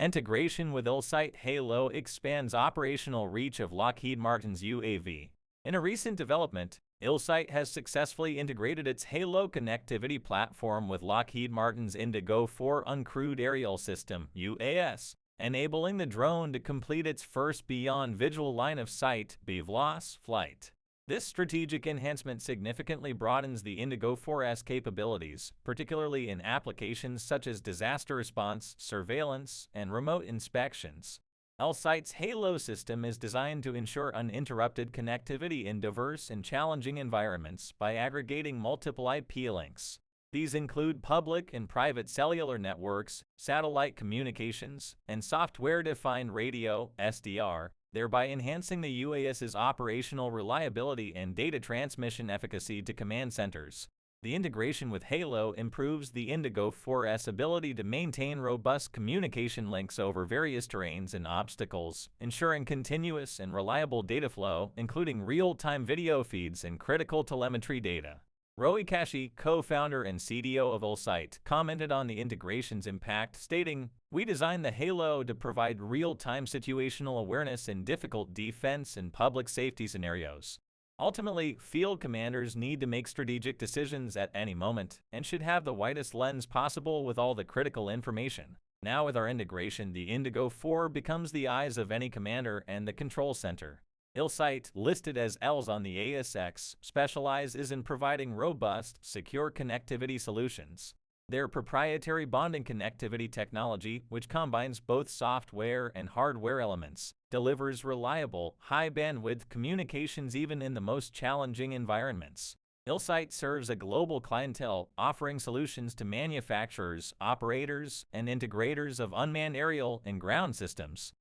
Integration with Elsight Halo expands operational reach of Lockheed Martin's UAV. In a recent development, Elsight has successfully integrated its Halo connectivity platform with Lockheed Martin's Indago 4 Uncrewed Aerial System (UAS), enabling the drone to complete its first beyond visual line of sight (BVLOS) flight. This strategic enhancement significantly broadens the Indago 4's capabilities, particularly in applications such as disaster response, surveillance, and remote inspections. Elsight's Halo system is designed to ensure uninterrupted connectivity in diverse and challenging environments by aggregating multiple IP links. These include public and private cellular networks, satellite communications, and software-defined radio (SDR), thereby enhancing the UAS's operational reliability and data transmission efficacy to command centers. The integration with Halo improves the Indago 4's ability to maintain robust communication links over various terrains and obstacles, ensuring continuous and reliable data flow, including real-time video feeds and critical telemetry data. Roy Kashi, co-founder and CDO of Elsight, commented on the integration's impact, stating, "We designed the Halo to provide real-time situational awareness in difficult defense and public safety scenarios. Ultimately, field commanders need to make strategic decisions at any moment and should have the widest lens possible with all the critical information. Now with our integration, the Indago 4 becomes the eyes of any commander and the control center." Elsight, listed as ELS on the ASX, specializes in providing robust, secure connectivity solutions. Their proprietary bonding connectivity technology, which combines both software and hardware elements, delivers reliable, high-bandwidth communications even in the most challenging environments. Elsight serves a global clientele, offering solutions to manufacturers, operators, and integrators of unmanned aerial and ground systems.